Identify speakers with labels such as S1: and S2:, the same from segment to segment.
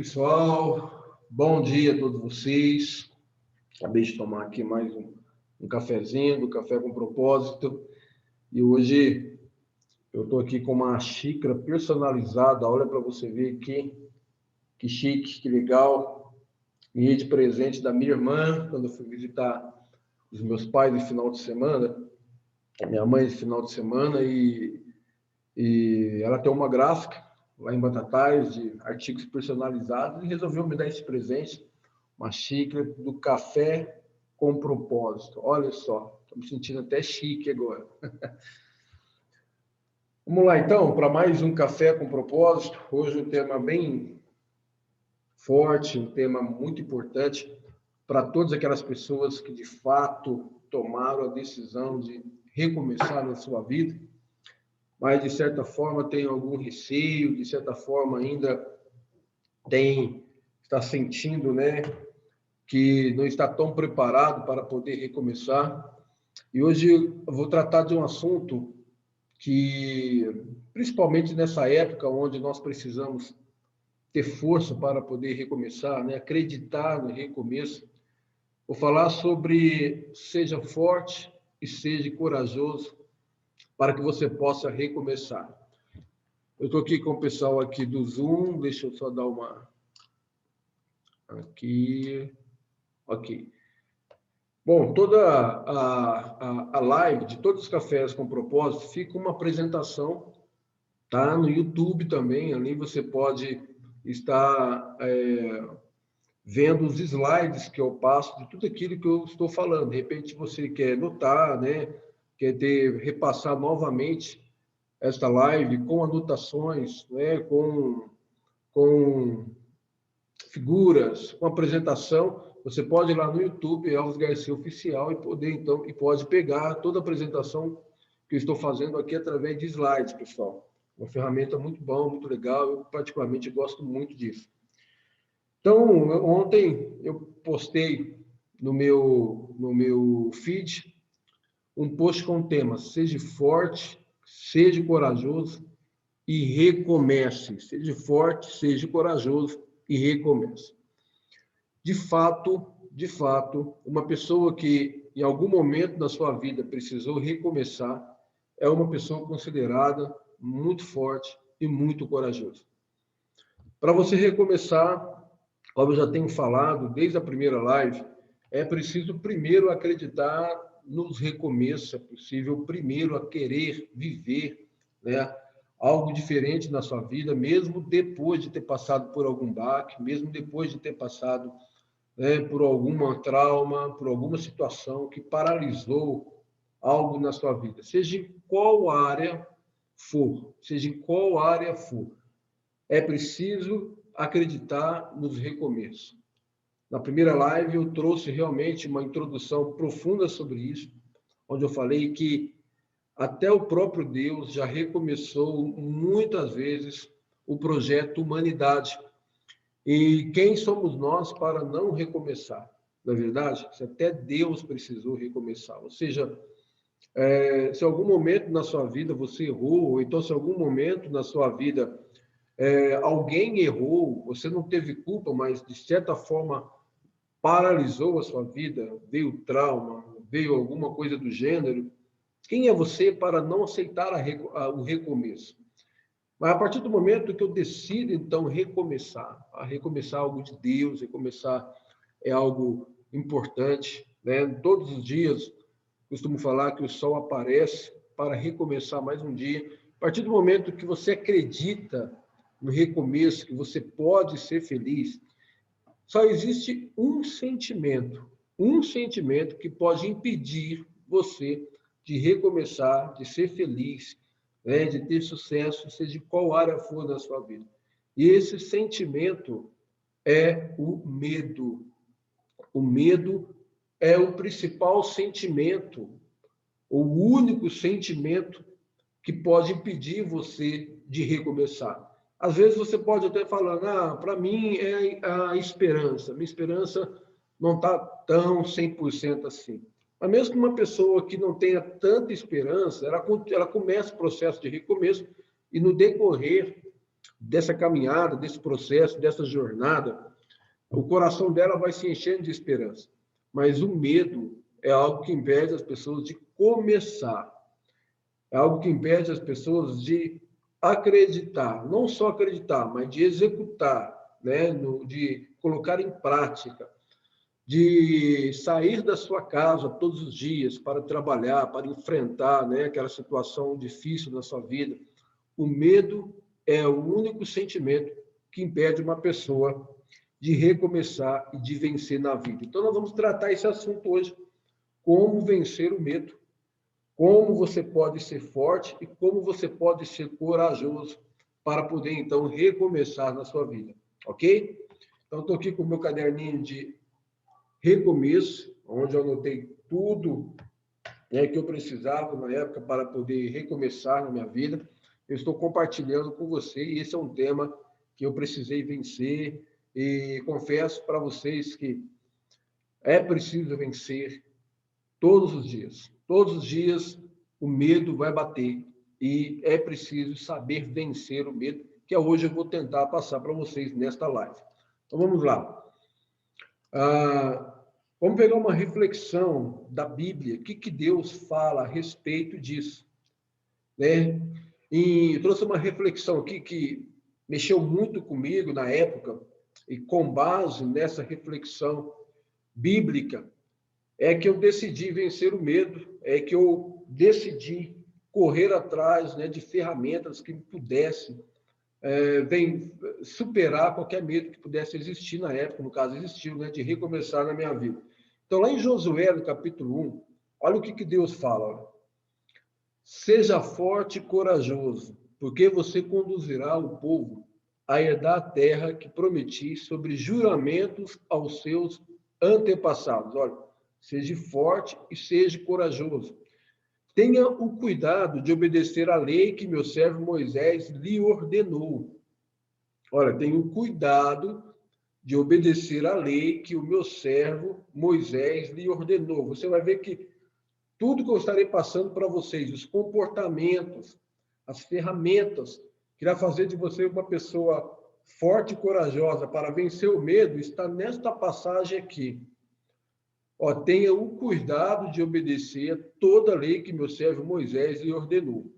S1: pessoal, bom dia a todos vocês. Acabei de tomar aqui mais um cafezinho, do Café com Propósito, e hoje eu estou aqui com uma xícara personalizada. Olha para você ver aqui, que chique, que legal. Ganhei de presente da minha irmã quando eu fui visitar os meus pais no final de semana, a minha mãe no final de semana, e ela tem uma gráfica lá em Batatais de artigos personalizados e resolveu me dar esse presente, uma xícara do Café com Propósito. Olha só, estou me sentindo até chique agora. Vamos lá, então, para mais um Café com Propósito. Hoje um tema bem forte, um tema muito importante para todas aquelas pessoas que, de fato, tomaram a decisão de recomeçar na sua vida, mas, de certa forma, tem algum receio, de certa forma, ainda está sentindo, né, que não está tão preparado para poder recomeçar. E hoje eu vou tratar de um assunto que, principalmente nessa época onde nós precisamos ter força para poder recomeçar, né, acreditar no recomeço, vou falar sobre seja forte e seja corajoso para que você possa recomeçar. Eu estou aqui com o pessoal aqui do Zoom, deixa eu só dar uma... Aqui, ok. Bom, toda a live de todos os cafés com propósito fica uma apresentação, tá? No YouTube também, ali você pode estar vendo os slides que eu passo de tudo aquilo que eu estou falando. De repente você quer notar, né? Quer repassar novamente esta live com anotações, né? Com figuras, com apresentação, você pode ir lá no YouTube, Elvis Garcia Oficial, e pode pegar toda a apresentação que eu estou fazendo aqui através de slides, pessoal. Uma ferramenta muito boa, muito legal, eu particularmente gosto muito disso. Então, ontem eu postei no meu feed um post com o tema: seja forte, seja corajoso e recomece. Seja forte, seja corajoso e recomece. De fato, uma pessoa que em algum momento da sua vida precisou recomeçar é uma pessoa considerada muito forte e muito corajosa. Para você recomeçar, como eu já tenho falado desde a primeira live, é preciso primeiro acreditar nos recomeços, é possível primeiro a querer viver, né, algo diferente na sua vida, mesmo depois de ter passado por algum baque, mesmo depois de ter passado, né, por alguma trauma, por alguma situação que paralisou algo na sua vida, seja em qual área for, é preciso acreditar nos recomeços. Na primeira live eu trouxe realmente uma introdução profunda sobre isso, onde eu falei que até o próprio Deus já recomeçou muitas vezes o projeto Humanidade. E quem somos nós para não recomeçar? Na verdade, se até Deus precisou recomeçar. Ou seja, se algum momento na sua vida você errou, ou então se algum momento na sua vida alguém errou, você não teve culpa, mas de certa forma paralisou a sua vida, veio trauma, veio alguma coisa do gênero, quem é você para não aceitar o recomeço? Mas a partir do momento que eu decido, então, recomeçar algo de Deus, recomeçar é algo importante, né? Todos os dias, costumo falar que o sol aparece para recomeçar mais um dia. A partir do momento que você acredita no recomeço, que você pode ser feliz, só existe um sentimento que pode impedir você de recomeçar, de ser feliz, né, de ter sucesso, seja de qual área for da sua vida. E esse sentimento é o medo. O medo é o principal sentimento, o único sentimento que pode impedir você de recomeçar. Às vezes você pode até falar, para mim é a esperança. Minha esperança não está tão 100% assim. Mas mesmo que uma pessoa que não tenha tanta esperança, ela começa o processo de recomeço e no decorrer dessa caminhada, desse processo, dessa jornada, o coração dela vai se enchendo de esperança. Mas o medo é algo que impede as pessoas de começar. É algo que impede as pessoas de acreditar, não só acreditar, mas de executar, né? De colocar em prática, de sair da sua casa todos os dias para trabalhar, para enfrentar, né, aquela situação difícil na sua vida. O medo é o único sentimento que impede uma pessoa de recomeçar e de vencer na vida. Então, nós vamos tratar esse assunto hoje, como vencer o medo, como você pode ser forte e como você pode ser corajoso para poder, então, recomeçar na sua vida, ok? Então, estou aqui com o meu caderninho de recomeço, onde eu anotei tudo, né, que eu precisava na época para poder recomeçar na minha vida. Eu estou compartilhando com você e esse é um tema que eu precisei vencer e confesso para vocês que é preciso vencer todos os dias. Todos os dias o medo vai bater e é preciso saber vencer o medo, que hoje eu vou tentar passar para vocês nesta live. Então vamos lá. Vamos pegar uma reflexão da Bíblia, o que Deus fala a respeito disso, né? E trouxe uma reflexão aqui que mexeu muito comigo na época, e com base nessa reflexão bíblica, é que eu decidi vencer o medo, é que eu decidi correr atrás, né, de ferramentas que pudessem superar qualquer medo que pudesse existir na época, no caso existiu, né, de recomeçar na minha vida. Então, lá em Josué, no capítulo 1, olha o que Deus fala. Seja forte e corajoso, porque você conduzirá o povo a herdar a terra que prometi sobre juramentos aos seus antepassados. Olha, seja forte e seja corajoso. Tenha o cuidado de obedecer à lei que meu servo Moisés lhe ordenou. Olha, tenha o cuidado de obedecer à lei que o meu servo Moisés lhe ordenou. Você vai ver que tudo que eu estarei passando para vocês, os comportamentos, as ferramentas que irá fazer de você uma pessoa forte e corajosa para vencer o medo, está nesta passagem aqui. Ó, tenha o cuidado de obedecer toda a lei que meu servo Moisés lhe ordenou.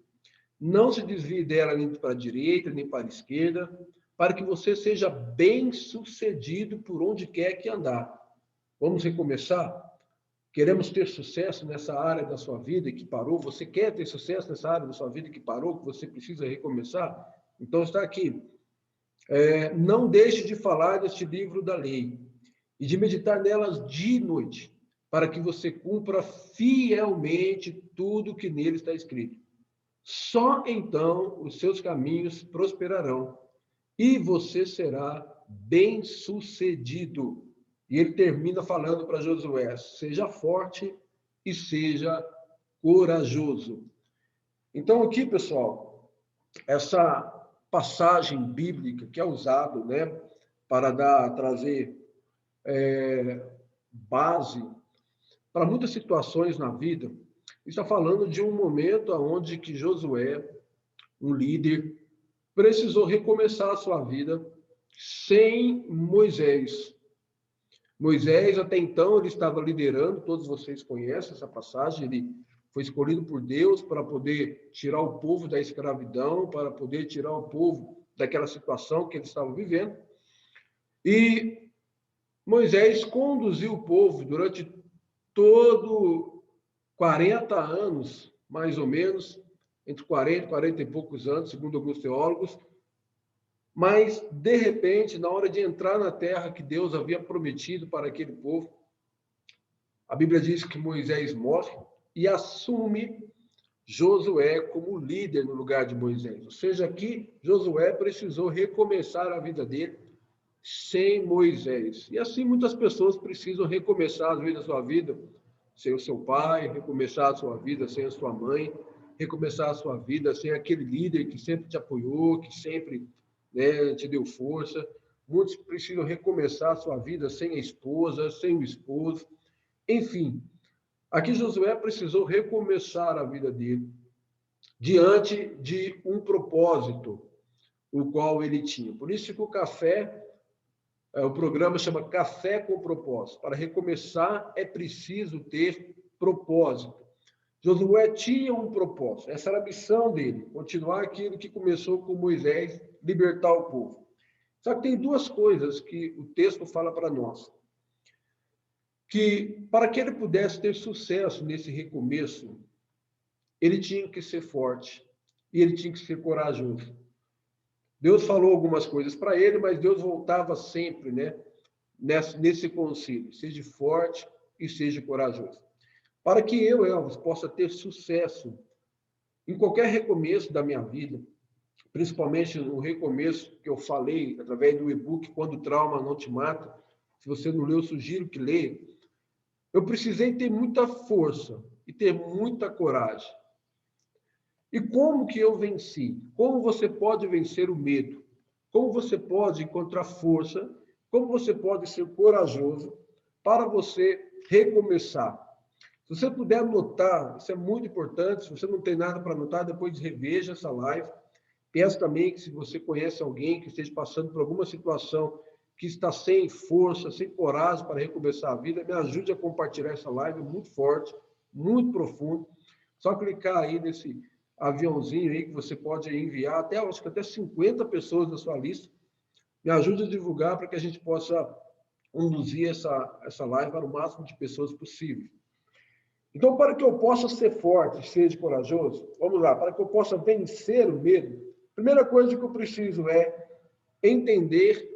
S1: Não se desvie dela nem para a direita, nem para a esquerda, para que você seja bem-sucedido por onde quer que andar. Vamos recomeçar? Queremos ter sucesso nessa área da sua vida que parou? Você quer ter sucesso nessa área da sua vida que parou, que você precisa recomeçar? Então está aqui. Não deixe de falar deste livro da lei e de meditar nelas dia e noite, para que você cumpra fielmente tudo que nele está escrito. Só então os seus caminhos prosperarão e você será bem-sucedido. E ele termina falando para Josué, seja forte e seja corajoso. Então aqui, pessoal, essa passagem bíblica que é usado, né, para trazer base para muitas situações na vida, está falando de um momento onde que Josué, um líder, precisou recomeçar a sua vida sem Moisés. Moisés, até então, ele estava liderando, todos vocês conhecem essa passagem, ele foi escolhido por Deus para poder tirar o povo da escravidão, para poder tirar o povo daquela situação que eles estavam vivendo. E Moisés conduziu o povo durante todo 40 anos, mais ou menos, entre 40 e poucos anos, segundo alguns teólogos, mas, de repente, na hora de entrar na terra que Deus havia prometido para aquele povo, a Bíblia diz que Moisés morre e assume Josué como líder no lugar de Moisés. Ou seja, aqui Josué precisou recomeçar a vida dele sem Moisés. E assim muitas pessoas precisam recomeçar a sua vida sem o seu pai, recomeçar a sua vida sem a sua mãe, recomeçar a sua vida sem aquele líder que sempre te apoiou, que sempre, né, te deu força. Muitos precisam recomeçar a sua vida sem a esposa, sem o esposo. Enfim, aqui Josué precisou recomeçar a vida dele diante de um propósito. o qual ele tinha. Por isso que o café, o programa chama Café com Propósito. Para recomeçar, é preciso ter propósito. Josué tinha um propósito, essa era a missão dele, continuar aquilo que começou com Moisés, libertar o povo. Só que tem duas coisas que o texto fala para nós. Que para que ele pudesse ter sucesso nesse recomeço, ele tinha que ser forte e ele tinha que ser corajoso. Deus falou algumas coisas para ele, mas Deus voltava sempre, né, nesse conselho: seja forte e seja corajoso. Para que eu, Elvis, possa ter sucesso em qualquer recomeço da minha vida, principalmente no recomeço que eu falei através do e-book Quando o Trauma Não Te Mata. Se você não leu, eu sugiro que leia. Eu precisei ter muita força e ter muita coragem. E como que eu venci? Como você pode vencer o medo? Como você pode encontrar força? Como você pode ser corajoso para você recomeçar? Se você puder anotar, isso é muito importante. Se você não tem nada para anotar, depois reveja essa live. Peço também que, se você conhece alguém que esteja passando por alguma situação que está sem força, sem coragem para recomeçar a vida, me ajude a compartilhar essa live, muito forte, muito profundo. Só clicar aí nesse aviãozinho aí que você pode enviar até, acho que até 50 pessoas da sua lista. Me ajude a divulgar para que a gente possa conduzir essa live para o máximo de pessoas possível. Então, para que eu possa ser forte, seja corajoso, vamos lá, para que eu possa vencer o medo, a primeira coisa que eu preciso é entender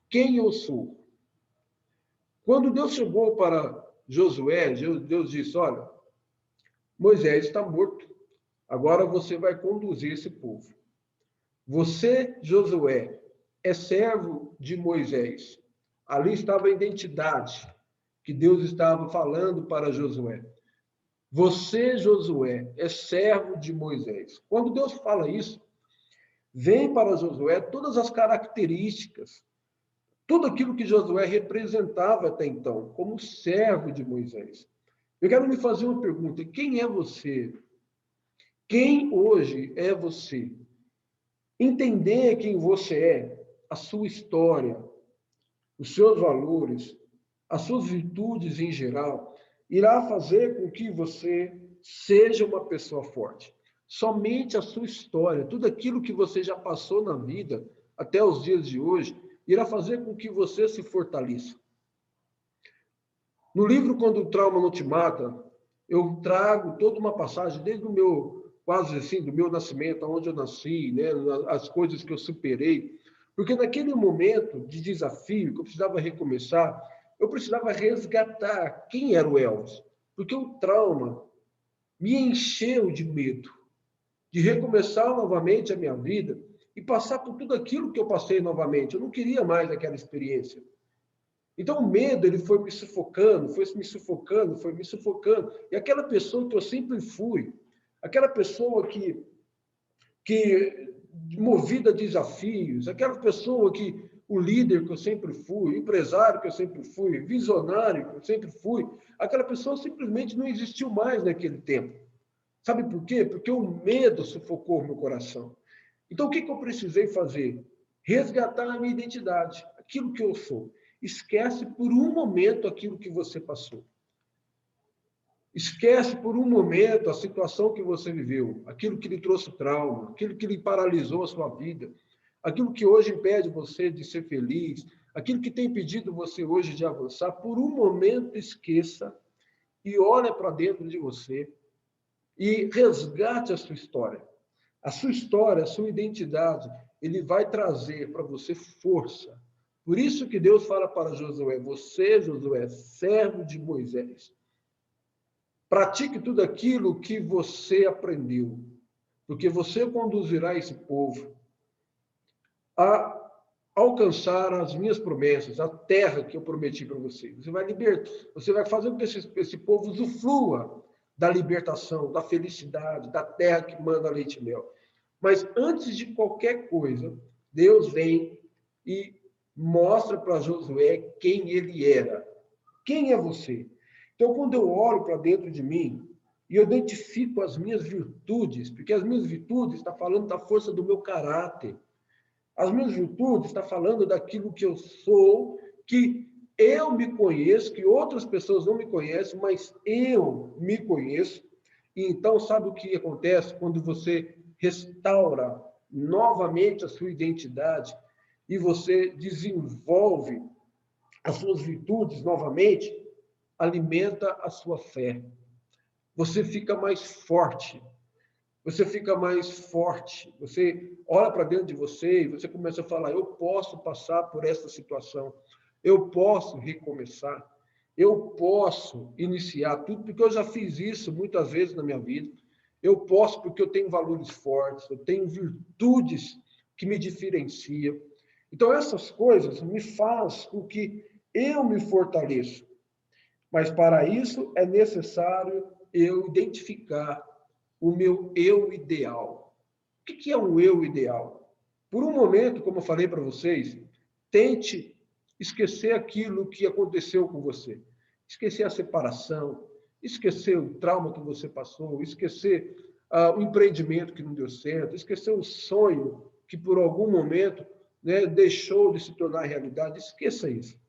S1: quem eu sou. Quando Deus chegou para Josué, Deus disse: olha, Moisés está morto, agora você vai conduzir esse povo. Você, Josué, é servo de Moisés. Ali estava a identidade que Deus estava falando para Josué. Você, Josué, é servo de Moisés. Quando Deus fala isso, vem para Josué todas as características, tudo aquilo que Josué representava até então, como servo de Moisés. Eu quero lhe fazer uma pergunta: quem é você? Quem hoje é você? Entender quem você é, a sua história, os seus valores, as suas virtudes em geral, irá fazer com que você seja uma pessoa forte. Somente a sua história, tudo aquilo que você já passou na vida até os dias de hoje, irá fazer com que você se fortaleça. No livro Quando o Trauma Não Te Mata, eu trago toda uma passagem, desde o meu, quase assim, do meu nascimento, onde eu nasci, né, as coisas que eu superei, porque naquele momento de desafio, que eu precisava recomeçar, eu precisava resgatar quem era o Elvis, porque o trauma me encheu de medo, de recomeçar novamente a minha vida e passar por tudo aquilo que eu passei novamente. Eu não queria mais aquela experiência. Então, o medo, ele foi me sufocando, foi me sufocando, foi me sufocando. E aquela pessoa que eu sempre fui, aquela pessoa que movida a desafios, aquela pessoa que, o líder que eu sempre fui, o empresário que eu sempre fui, visionário que eu sempre fui, aquela pessoa simplesmente não existiu mais naquele tempo. Sabe por quê? Porque o medo sufocou o meu coração. Então, o que eu precisei fazer? Resgatar a minha identidade, aquilo que eu sou. Esquece por um momento aquilo que você passou. Esquece por um momento a situação que você viveu, aquilo que lhe trouxe trauma, aquilo que lhe paralisou a sua vida, aquilo que hoje impede você de ser feliz, aquilo que tem impedido você hoje de avançar. Por um momento, esqueça e olha para dentro de você e resgate a sua história. A sua história, a sua identidade, ele vai trazer para você força. Por isso que Deus fala para Josué: você, Josué, servo de Moisés, pratique tudo aquilo que você aprendeu, porque você conduzirá esse povo a alcançar as minhas promessas, a terra que eu prometi para você. Você vai libertar, você vai fazer com que esse povo usufrua da libertação, da felicidade, da terra que manda leite e mel. Mas antes de qualquer coisa, Deus vem e mostra para Josué quem ele era. Quem é você? Então, quando eu olho para dentro de mim e eu identifico as minhas virtudes, porque as minhas virtudes está falando da força do meu caráter, As minhas virtudes está falando daquilo que eu sou, que eu me conheço, que outras pessoas não me conhecem, mas eu me conheço. E então, sabe o que acontece quando você restaura novamente a sua identidade e você desenvolve as suas virtudes novamente? Alimenta a sua fé. Você fica mais forte. Você fica mais forte. Você olha para dentro de você e você começa a falar: eu posso passar por essa situação. Eu posso recomeçar. Eu posso iniciar tudo, porque eu já fiz isso muitas vezes na minha vida. Eu posso porque eu tenho valores fortes, eu tenho virtudes que me diferenciam. Então, essas coisas me fazem com que eu me fortaleça. Mas para isso é necessário eu identificar o meu eu ideal. O que é um eu ideal? Por um momento, como eu falei para vocês, tente esquecer aquilo que aconteceu com você. Esquecer a separação, esquecer o trauma que você passou, esquecer o empreendimento que não deu certo, esquecer o sonho que por algum momento, né, deixou de se tornar realidade. Esqueça isso.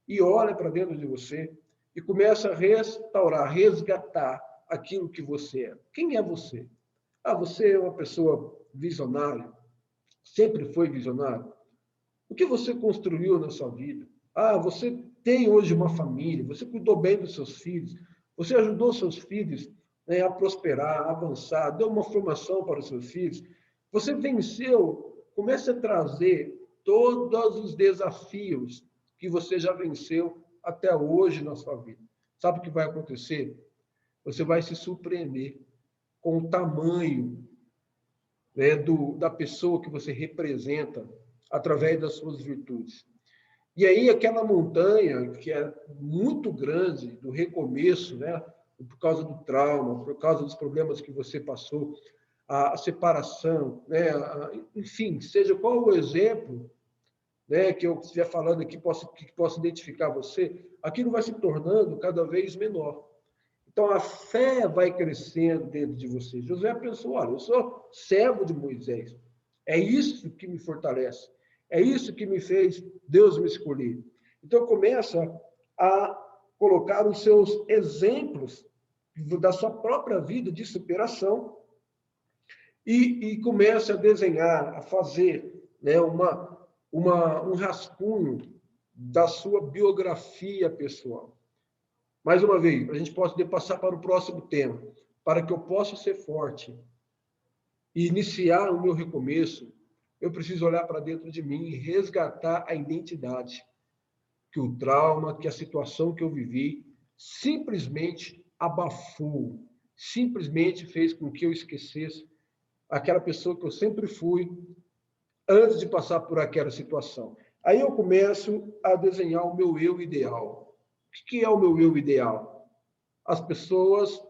S1: E olha para dentro de você e começa a restaurar, resgatar aquilo que você é. Quem é você? Ah, você é uma pessoa visionária, sempre foi visionário. O que você construiu na sua vida? Ah, você tem hoje uma família, você cuidou bem dos seus filhos, você ajudou seus filhos, né, a prosperar, a avançar, deu uma formação para os seus filhos. Você venceu, comece a trazer todos os desafios que você já venceu até hoje na sua vida. Sabe o que vai acontecer? Você vai se surpreender com o tamanho, né, da pessoa que você representa através das suas virtudes. E aí aquela montanha que é muito grande do recomeço, né, por causa do trauma, por causa dos problemas que você passou, a separação, né, enfim, seja qual o exemplo, né, que eu estiver falando aqui, que possa identificar você, aquilo vai se tornando cada vez menor. Então, a fé vai crescendo dentro de você. José pensou: olha, eu sou servo de Moisés. É isso que me fortalece. É isso que me fez Deus me escolher. Então, começa a colocar os seus exemplos da sua própria vida de superação e começa a desenhar, a fazer, né, um rascunho da sua biografia pessoal. Mais uma vez, para a gente poder passar para o próximo tema, para que eu possa ser forte e iniciar o meu recomeço, eu preciso olhar para dentro de mim e resgatar a identidade que o trauma, que a situação que eu vivi simplesmente abafou, simplesmente fez com que eu esquecesse aquela pessoa que eu sempre fui antes de passar por aquela situação. Aí eu começo a desenhar o meu eu ideal. O que é o meu eu ideal? As pessoas,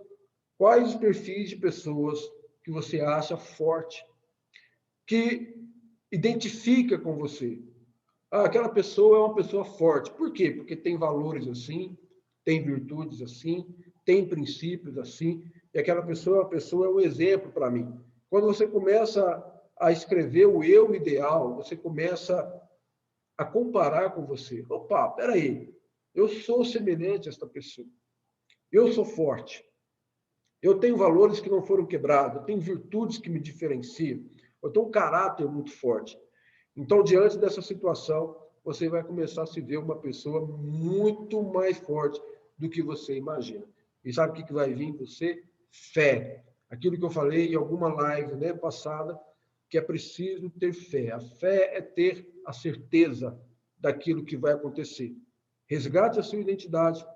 S1: quais os perfis de pessoas que você acha forte, que identifica com você. Ah, aquela pessoa é uma pessoa forte. Por quê? Porque tem valores assim, tem virtudes assim, tem princípios assim, e aquela pessoa é um exemplo para mim. Quando você começa a escrever o eu ideal, você começa a comparar com você. Opa, peraí, eu sou semelhante a esta pessoa. Eu sou forte. Eu tenho valores que não foram quebrados, eu tenho virtudes que me diferenciam, eu tenho um caráter muito forte. Então, diante dessa situação, você vai começar a se ver uma pessoa muito mais forte do que você imagina. E sabe o que vai vir em você? Fé. Aquilo que eu falei em alguma live, né, passada, que é preciso ter fé. A fé é ter a certeza daquilo que vai acontecer. Resgate a sua identidade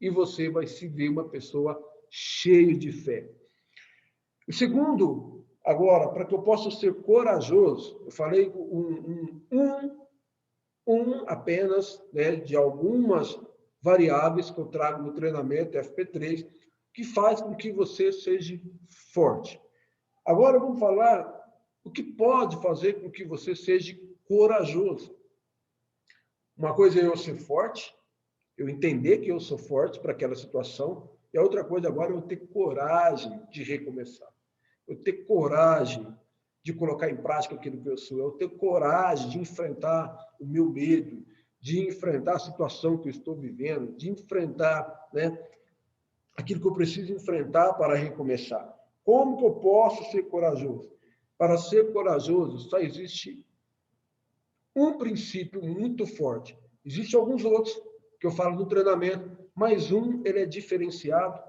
S1: e você vai se ver uma pessoa cheia de fé. O segundo, agora, para que eu possa ser corajoso, eu falei apenas, né, de algumas variáveis que eu trago no treinamento FP3, que faz com que você seja forte. Agora vamos falar o que pode fazer com que você seja corajoso. Uma coisa é eu ser forte, eu entender que eu sou forte para aquela situação, e a outra coisa agora é eu ter coragem de recomeçar. Eu ter coragem de colocar em prática aquilo que eu sou, é eu ter coragem de enfrentar o meu medo, de enfrentar a situação que eu estou vivendo, de enfrentar, né, aquilo que eu preciso enfrentar para recomeçar. Como que eu posso ser corajoso? Para ser corajoso, só existe um princípio muito forte. Existem alguns outros que eu falo no treinamento, mas ele é diferenciado,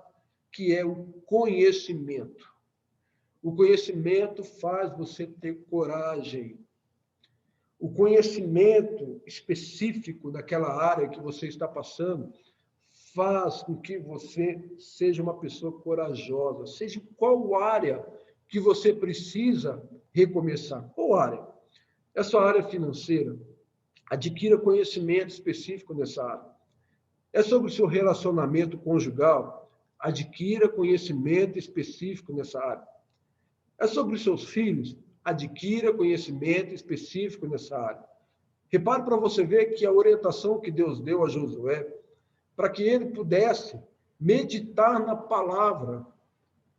S1: que é o conhecimento. O conhecimento faz você ter coragem. O conhecimento específico daquela área que você está passando faz com que você seja uma pessoa corajosa, seja qual área que você precisa recomeçar. Qual área? É a sua área financeira. Adquira conhecimento específico nessa área. É sobre o seu relacionamento conjugal. Adquira conhecimento específico nessa área. É sobre os seus filhos. Adquira conhecimento específico nessa área. Repare para você ver que a orientação que Deus deu a Josué, para que ele pudesse meditar na palavra,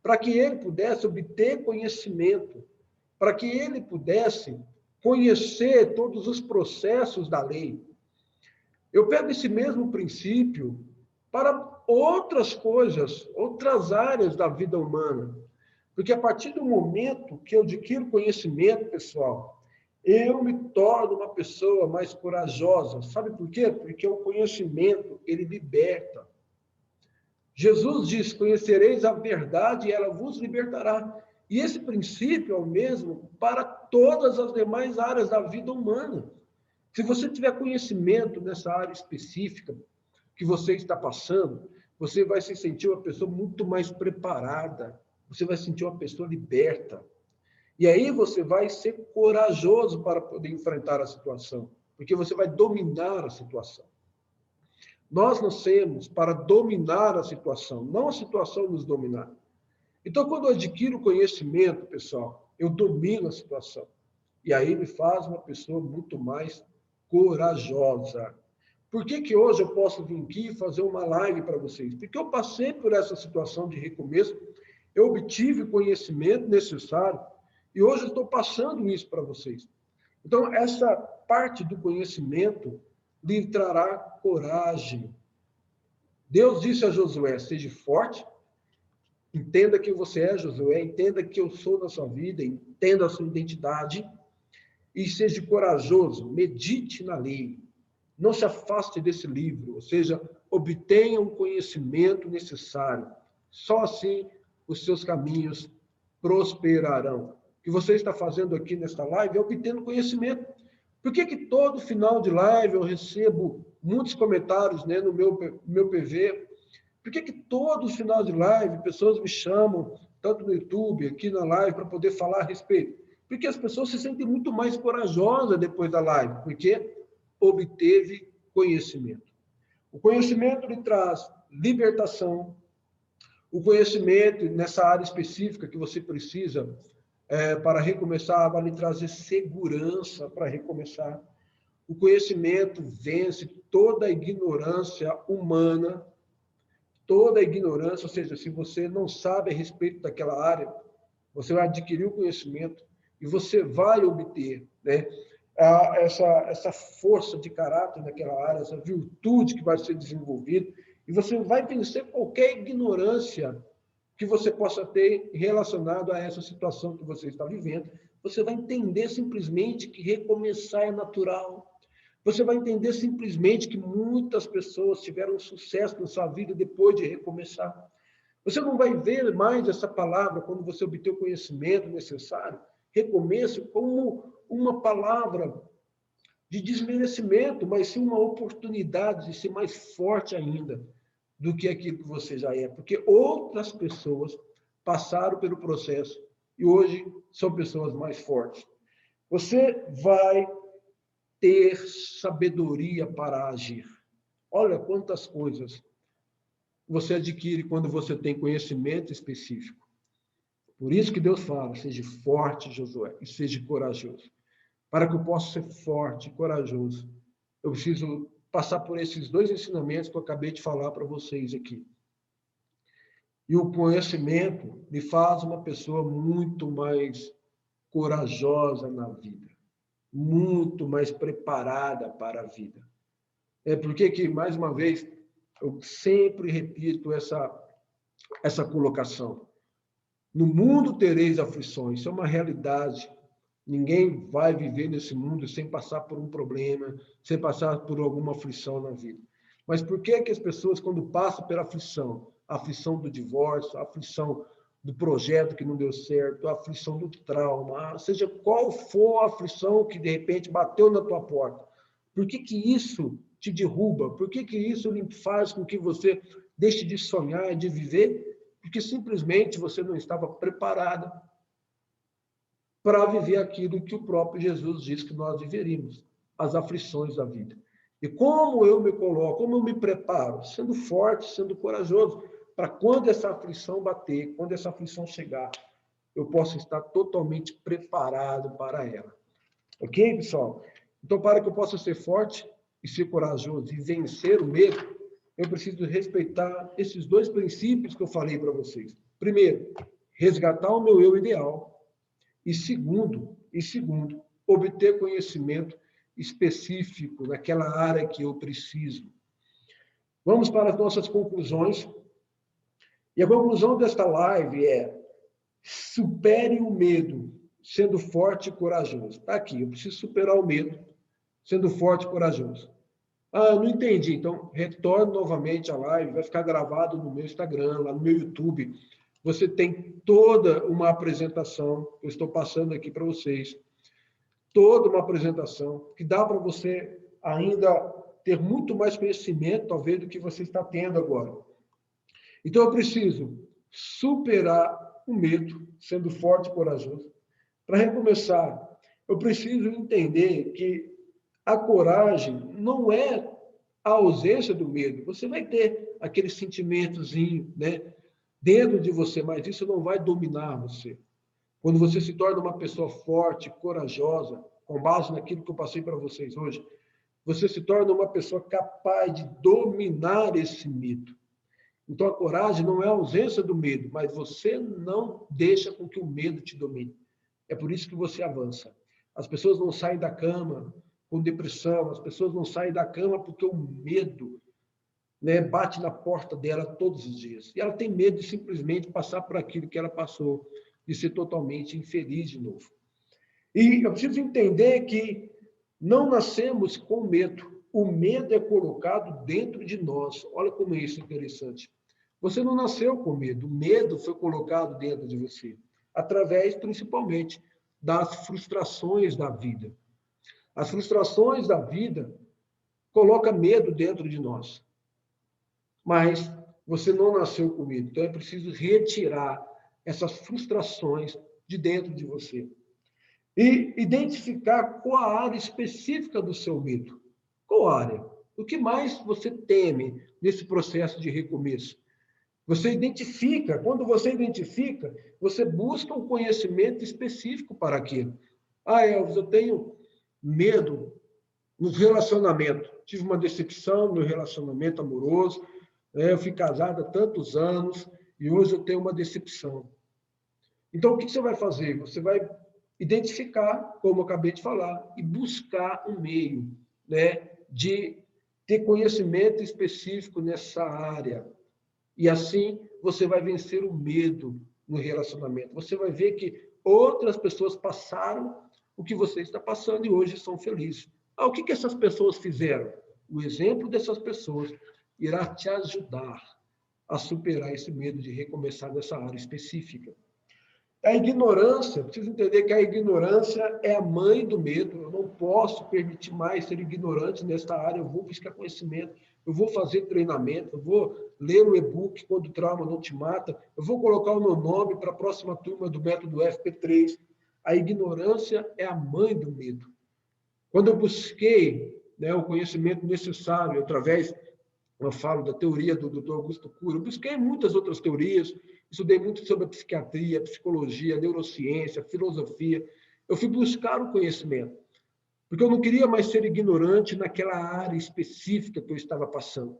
S1: para que ele pudesse obter conhecimento, para que ele pudesse conhecer todos os processos da lei. Eu pego esse mesmo princípio para outras coisas, outras áreas da vida humana. Porque a partir do momento que eu adquiro conhecimento, pessoal, eu me torno uma pessoa mais corajosa. Sabe por quê? Porque o conhecimento, ele liberta. Jesus diz: conhecereis a verdade e ela vos libertará. E esse princípio é o mesmo para todas as demais áreas da vida humana. Se você tiver conhecimento nessa área específica que você está passando, você vai se sentir uma pessoa muito mais preparada, você vai se sentir uma pessoa liberta. E aí você vai ser corajoso para poder enfrentar a situação, porque você vai dominar a situação. Nós nascemos para dominar a situação, não a situação nos dominar. Então, quando eu adquiro conhecimento, pessoal, eu domino a situação. E aí me faz uma pessoa muito mais corajosa. Por que hoje eu posso vir aqui e fazer uma live para vocês? Porque eu passei por essa situação de recomeço, eu obtive o conhecimento necessário e hoje eu estou passando isso para vocês. Então, essa parte do conhecimento lhe trará coragem. Deus disse a Josué: seja forte, entenda quem você é, Josué, entenda que eu sou na sua vida, entenda a sua identidade e seja corajoso, medite na lei. Não se afaste desse livro, ou seja, obtenha o conhecimento necessário. Só assim os seus caminhos prosperarão. O que você está fazendo aqui nesta live é obtendo conhecimento. Por que todo final de live eu recebo muitos comentários, né, no meu PV? Por que todo final de live pessoas me chamam, tanto no YouTube, aqui na live, para poder falar a respeito? Porque as pessoas se sentem muito mais corajosas depois da live, porque obteve conhecimento. O conhecimento lhe traz libertação. O conhecimento nessa área específica que você precisa para recomeçar vai lhe trazer segurança para recomeçar. O conhecimento vence toda a ignorância humana, toda a ignorância, ou seja, se você não sabe a respeito daquela área, você vai adquirir o conhecimento e você vai obter, né, essa força de caráter naquela área, essa virtude que vai ser desenvolvida, e você vai vencer qualquer ignorância que você possa ter relacionado a essa situação que você está vivendo. Você vai entender simplesmente que recomeçar é natural. Você vai entender simplesmente que muitas pessoas tiveram sucesso na sua vida depois de recomeçar. Você não vai ver mais essa palavra, quando você obter o conhecimento necessário, recomeço, como uma palavra de desmerecimento, mas sim uma oportunidade de ser mais forte ainda do que aquilo que você já é. Porque outras pessoas passaram pelo processo e hoje são pessoas mais fortes. Você vai ter sabedoria para agir. Olha quantas coisas você adquire quando você tem conhecimento específico. Por isso que Deus fala: seja forte, Josué, e seja corajoso. Para que eu possa ser forte e corajoso, eu preciso passar por esses dois ensinamentos que eu acabei de falar para vocês aqui. E o conhecimento me faz uma pessoa muito mais corajosa na vida, muito mais preparada para a vida. É porque que, mais uma vez, eu sempre repito essa colocação. No mundo tereis aflições, isso é uma realidade. Ninguém vai viver nesse mundo sem passar por um problema, sem passar por alguma aflição na vida. Mas por que as pessoas, quando passam pela aflição, a aflição do divórcio, a aflição do projeto que não deu certo, a aflição do trauma, seja qual for a aflição que de repente bateu na tua porta, por que isso te derruba? Por que isso faz com que você deixe de sonhar, de viver? Porque simplesmente você não estava preparada para viver aquilo que o próprio Jesus diz que nós viveríamos, as aflições da vida. E como eu me coloco, como eu me preparo? Sendo forte, sendo corajoso, para quando essa aflição bater, quando essa aflição chegar, eu possa estar totalmente preparado para ela. Ok, pessoal? Então, para que eu possa ser forte e ser corajoso e vencer o medo, eu preciso respeitar esses dois princípios que eu falei para vocês. Primeiro, resgatar o meu eu ideal. E segundo, obter conhecimento específico naquela área que eu preciso. Vamos para as nossas conclusões. E a conclusão desta live é: supere o medo, sendo forte e corajoso. Está aqui, eu preciso superar o medo, sendo forte e corajoso. Ah, não entendi. Então, retorne novamente a live, vai ficar gravado no meu Instagram, lá no meu YouTube. Você tem toda uma apresentação, eu estou passando aqui para vocês, toda uma apresentação que dá para você ainda ter muito mais conhecimento, talvez, do que você está tendo agora. Então, eu preciso superar o medo, sendo forte e corajoso. Para recomeçar, eu preciso entender que a coragem não é a ausência do medo. Você vai ter aquele sentimentozinho, né, dentro de você, mas isso não vai dominar você. Quando você se torna uma pessoa forte, corajosa, com base naquilo que eu passei para vocês hoje, você se torna uma pessoa capaz de dominar esse medo. Então, a coragem não é a ausência do medo, mas você não deixa com que o medo te domine. É por isso que você avança. As pessoas não saem da cama com depressão, as pessoas não saem da cama porque o medo, né, bate na porta dela todos os dias. E ela tem medo de simplesmente passar por aquilo que ela passou, de ser totalmente infeliz de novo. E eu preciso entender que não nascemos com medo. O medo é colocado dentro de nós. Olha como isso é interessante. Você não nasceu com medo. O medo foi colocado dentro de você, através, principalmente, das frustrações da vida. As frustrações da vida colocam medo dentro de nós. Mas você não nasceu com medo. Então, é preciso retirar essas frustrações de dentro de você. E identificar qual a área específica do seu medo. Qual área? O que mais você teme nesse processo de recomeço? Você identifica, quando você identifica, você busca um conhecimento específico para aquilo. Ah, Elvis, eu tenho medo nos relacionamentos. Tive uma decepção no meu relacionamento amoroso, eu fui casado há tantos anos e hoje eu tenho uma decepção. Então, o que você vai fazer? Você vai identificar, como eu acabei de falar, e buscar um meio, né, de ter conhecimento específico nessa área. E assim você vai vencer o medo no relacionamento. Você vai ver que outras pessoas passaram o que você está passando e hoje são felizes. Ah, o que essas pessoas fizeram? O exemplo dessas pessoas irá te ajudar a superar esse medo de recomeçar nessa área específica. A ignorância, preciso entender que a ignorância é a mãe do medo. Eu não posso permitir mais ser ignorante nesta área. Eu vou buscar conhecimento, eu vou fazer treinamento, eu vou ler o e-book Quando o Trauma Não Te Mata, eu vou colocar o meu nome para a próxima turma do método FP3. A ignorância é a mãe do medo. Quando eu busquei, né, o conhecimento necessário através, eu falo da teoria do Dr. Augusto Cury, eu busquei muitas outras teorias, estudei muito sobre a psiquiatria, a psicologia, a neurociência, a filosofia. Eu fui buscar o conhecimento, porque eu não queria mais ser ignorante naquela área específica que eu estava passando.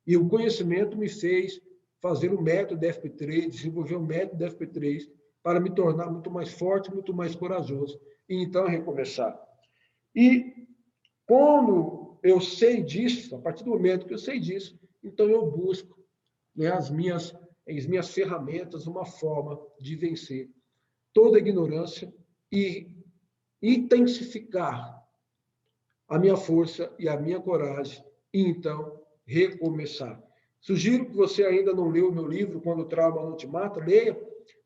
S1: E o conhecimento me fez fazer o método FP3, desenvolver o método FP3, para me tornar muito mais forte, muito mais corajoso, e então recomeçar. E quando eu sei disso, a partir do momento que eu sei disso, então eu busco, né, as minhas ferramentas, uma forma de vencer toda a ignorância e intensificar a minha força e a minha coragem, e então recomeçar. Sugiro que você ainda não leu o meu livro, Quando o Trauma Não Te Mata, leia.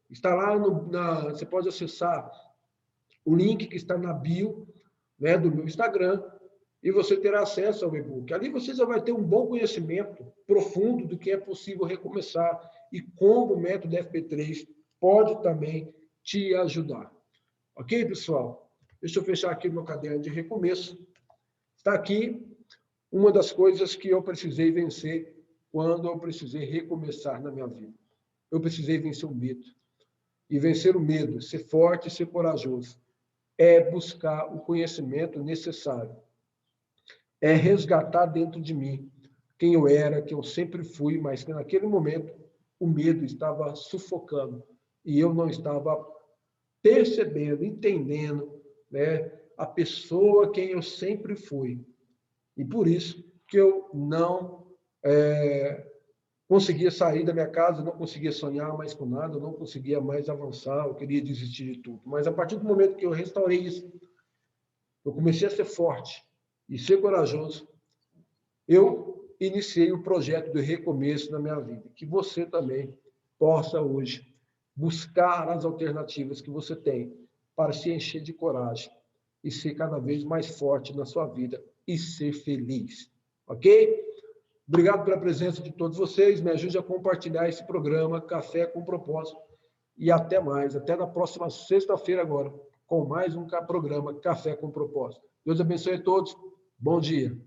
S1: Está lá, você pode acessar o link que está na bio, né, do meu Instagram, e você terá acesso ao e-book. Ali você já vai ter um bom conhecimento profundo do que é possível recomeçar e como o método FP3 pode também te ajudar. Ok, pessoal? Deixa eu fechar aqui o meu caderno de recomeço. Está aqui uma das coisas que eu precisei vencer quando eu precisei recomeçar na minha vida. Eu precisei vencer o medo. E vencer o medo, ser forte e ser corajoso, é buscar o conhecimento necessário. É resgatar dentro de mim quem eu era, quem eu sempre fui, mas que naquele momento o medo estava sufocando e eu não estava percebendo, entendendo, né, a pessoa quem eu sempre fui. E por isso que eu não conseguia sair da minha casa, não conseguia sonhar mais com nada, não conseguia mais avançar, eu queria desistir de tudo. Mas a partir do momento que eu restaurei isso, eu comecei a ser forte e ser corajoso, eu iniciei o projeto do recomeço na minha vida. Que você também possa hoje buscar as alternativas que você tem para se encher de coragem e ser cada vez mais forte na sua vida e ser feliz. Ok? Obrigado pela presença de todos vocês. Me ajude a compartilhar esse programa Café com Propósito. E até mais. Até na próxima sexta-feira agora, com mais um programa Café com Propósito. Deus abençoe a todos. Bom dia.